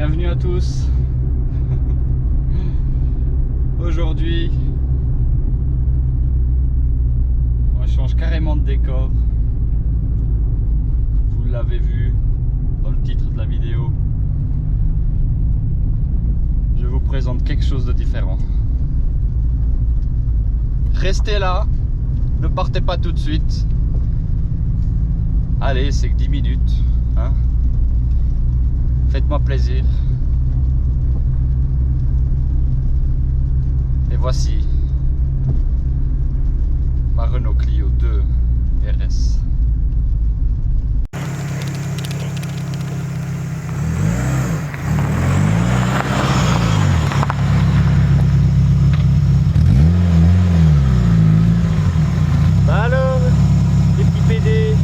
Bienvenue à tous. Aujourd'hui, on change carrément de décor. Vous l'avez vu dans le titre de la vidéo. Je vous présente quelque chose de différent. Restez là, ne partez pas tout de suite. Allez, c'est que 10 minutes. Hein? Faites-moi plaisir. Et voici ma Renault Clio 2 RS. Bah alors, les petits PD,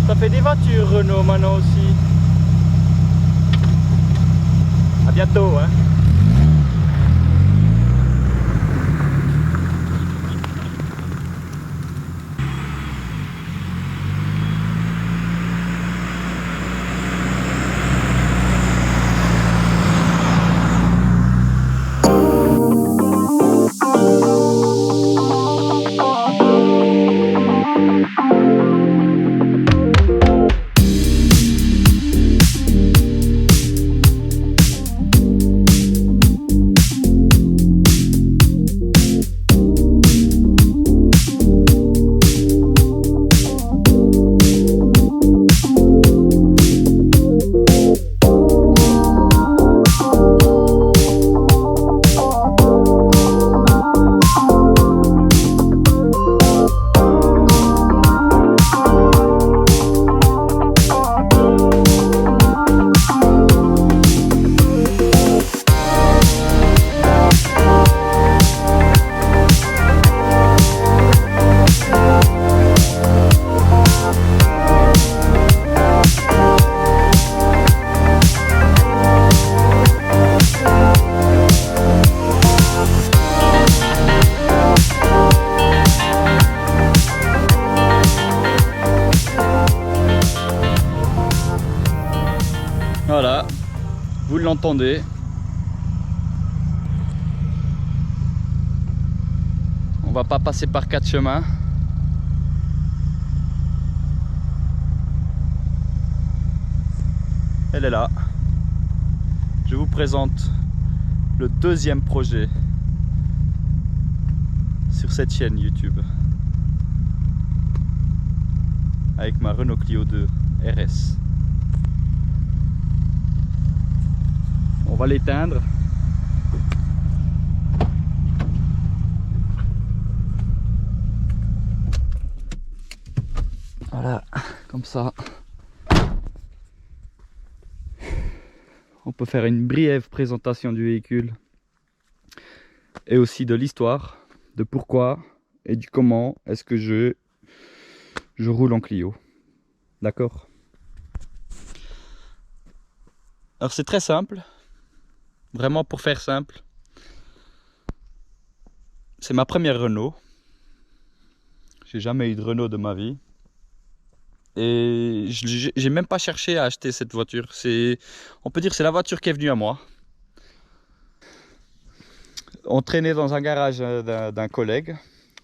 ça fait des voitures Renault maintenant aussi. À bientôt, hein. Voilà, vous l'entendez. On va pas passer par 4 chemins. Elle est là. Je vous présente le deuxième projet sur cette chaîne YouTube avec ma Renault Clio 2 RS. On va l'éteindre. Voilà, comme ça. On peut faire une brève présentation du véhicule et aussi de l'histoire, de pourquoi et du comment est-ce que je roule en Clio. D'accord? Alors c'est très simple. Vraiment pour faire simple, c'est ma première Renault. J'ai jamais eu de Renault de ma vie. Et j'ai même pas cherché à acheter cette voiture. On peut dire que c'est la voiture qui est venue à moi. On traînait dans un garage d'un collègue.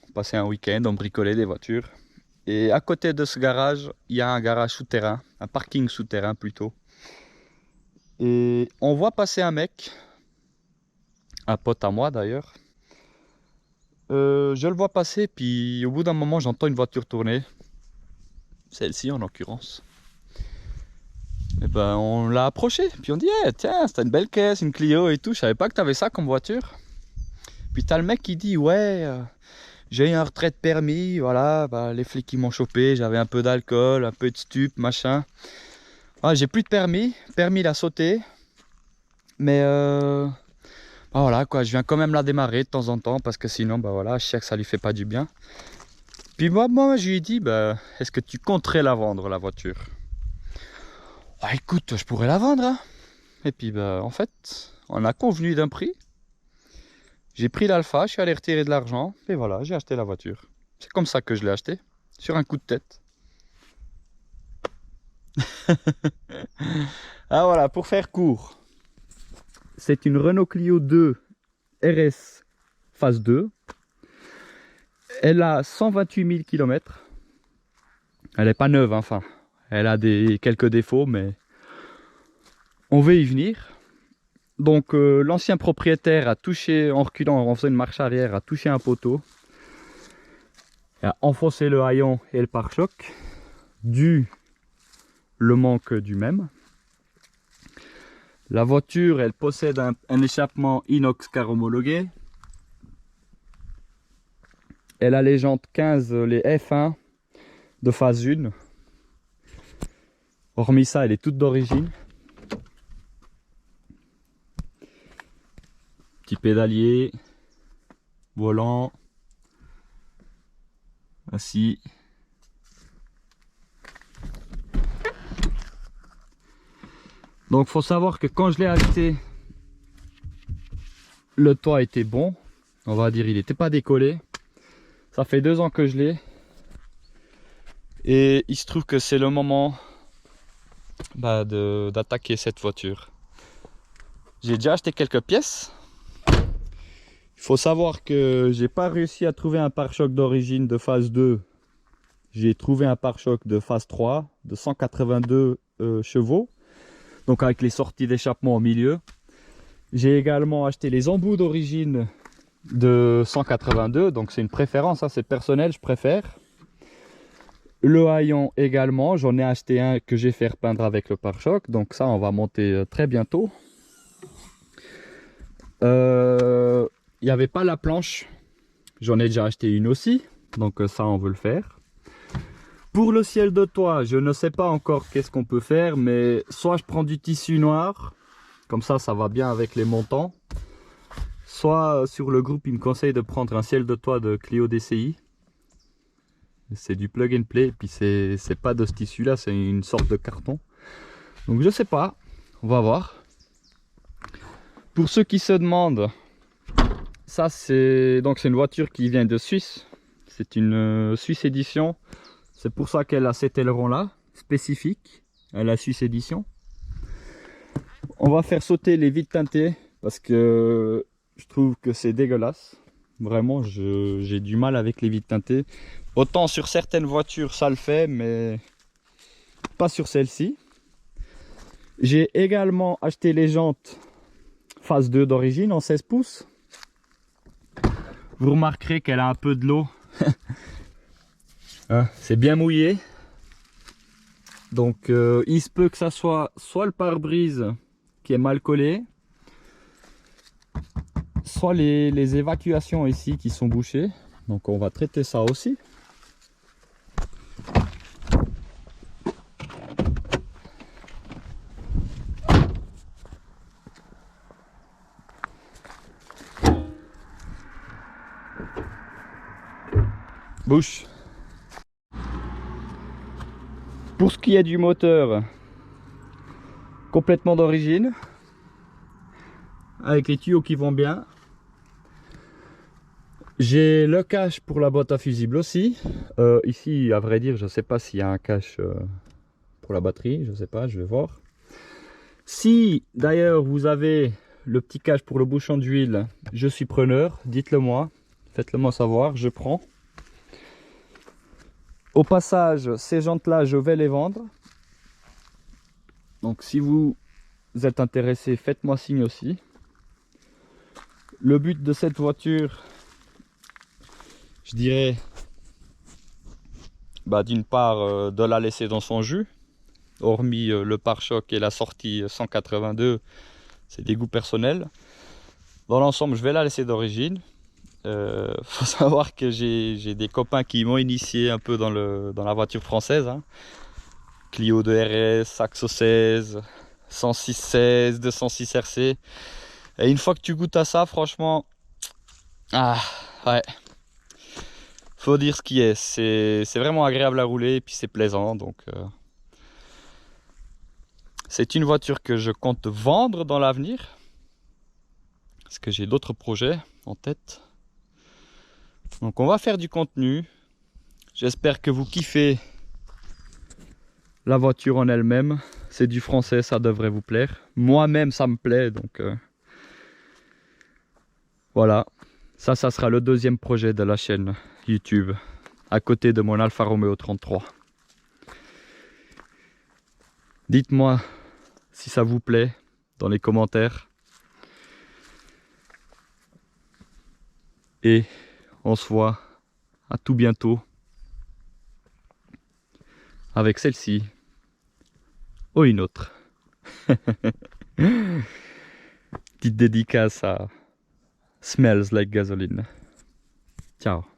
On passait un week-end, on bricolait des voitures. Et à côté de ce garage, il y a un garage souterrain, un parking souterrain plutôt. Et on voit passer un mec. Un pote à moi d'ailleurs. Je le vois passer, puis au bout d'un moment j'entends une voiture tourner. Celle-ci en l'occurrence. Et ben on l'a approché, puis on dit hey, tiens, c'était une belle caisse, une Clio et tout, je savais pas que t'avais ça comme voiture. Puis t'as le mec qui dit ouais, j'ai eu un retrait de permis, voilà, bah, les flics ils m'ont chopé, j'avais un peu d'alcool, un peu de stup, machin. Ah, j'ai plus de permis, il a sauté. Mais bah voilà quoi, je viens quand même la démarrer de temps en temps parce que sinon bah voilà, je sais que ça lui fait pas du bien. Puis moi je lui ai dit bah est-ce que tu compterais la vendre la voiture? Ah écoute, je pourrais la vendre hein. Et puis bah en fait, on a convenu d'un prix. J'ai pris l'Alpha, je suis allé retirer de l'argent et voilà, j'ai acheté la voiture. C'est comme ça que je l'ai acheté, sur un coup de tête. Ah voilà, pour faire court, c'est une Renault Clio 2 RS phase 2. Elle a 128 000 km. Elle n'est pas neuve, hein, enfin. Elle a quelques défauts, mais on veut y venir. Donc l'ancien propriétaire a touché, en reculant, en faisant une marche arrière, a touché un poteau. Il a enfoncé le haillon et le pare-choc, dû le manque du même. La voiture, elle possède un échappement inox car homologué. Elle a les jantes 15, les F1 de phase 1. Hormis ça, elle est toute d'origine. Petit pédalier, volant, assis. Donc faut savoir que quand je l'ai acheté, le toit était bon. On va dire il n'était pas décollé. Ça fait 2 ans que je l'ai. Et il se trouve que c'est le moment d'attaquer cette voiture. J'ai déjà acheté quelques pièces. Il faut savoir que j'ai pas réussi à trouver un pare-choc d'origine de phase 2. J'ai trouvé un pare-choc de phase 3 de 182 chevaux. Donc avec les sorties d'échappement au milieu. J'ai également acheté les embouts d'origine de 182. Donc c'est une préférence, hein, c'est personnel, je préfère. Le haillon également, j'en ai acheté un que j'ai fait repeindre avec le pare-choc. Donc ça, on va monter très bientôt. Il n'y avait pas la planche. J'en ai déjà acheté une aussi. Donc ça, on veut le faire. Pour le ciel de toit, je ne sais pas encore qu'est-ce qu'on peut faire. Mais soit je prends du tissu noir. Comme ça, ça va bien avec les montants. Soit sur le groupe, il me conseille de prendre un ciel de toit de Clio DCI. C'est du plug and play, et puis c'est pas de ce tissu là, c'est une sorte de carton. Donc je sais pas, on va voir. Pour ceux qui se demandent, ça c'est une voiture qui vient de Suisse. C'est une Suisse édition. C'est pour ça qu'elle a cet aileron là, spécifique à la Suisse édition. On va faire sauter les vitres teintées parce que je trouve que c'est dégueulasse. Vraiment, j'ai du mal avec les vitres teintées. Autant sur certaines voitures ça le fait, mais pas sur celle-ci. J'ai également acheté les jantes phase 2 d'origine en 16 pouces. Vous remarquerez qu'elle a un peu de l'eau. C'est bien mouillé. Donc il se peut que ça soit le pare-brise qui est mal collé, soit les évacuations ici qui sont bouchées. Donc on va traiter ça aussi. Bouche. Pour ce qui est du moteur, complètement d'origine, avec les tuyaux qui vont bien. J'ai le cache pour la boîte à fusible aussi. Ici, à vrai dire, je ne sais pas s'il y a un cache pour la batterie, je ne sais pas, je vais voir. Si d'ailleurs vous avez le petit cache pour le bouchon d'huile, je suis preneur, dites-le moi, faites-le moi savoir, je prends. Au passage, ces jantes-là, je vais les vendre. Donc si vous êtes intéressé, faites-moi signe aussi. Le but de cette voiture, je dirais, d'une part, de la laisser dans son jus. Hormis le pare-choc et la sortie 182, c'est des goûts personnels. Dans l'ensemble, je vais la laisser d'origine. Faut savoir que j'ai des copains qui m'ont initié un peu dans la voiture française, hein. Clio de RS, Saxo 16, 106 16, 206 RC. Et une fois que tu goûtes à ça, franchement, ouais, faut dire ce qui est. C'est vraiment agréable à rouler et puis c'est plaisant. Donc c'est une voiture que je compte vendre dans l'avenir parce que j'ai d'autres projets en tête. Donc on va faire du contenu. J'espère que vous kiffez la voiture en elle-même. c'est du français, ça devrait vous plaire. Moi-même, ça me plaît, donc voilà. Ça sera le deuxième projet de la chaîne YouTube, à côté de mon Alfa Romeo 33. Dites-moi si ça vous plaît dans les commentaires. Et on se voit à tout bientôt avec celle-ci ou une autre. Petite dédicace à Smells Like Gasoline. Ciao.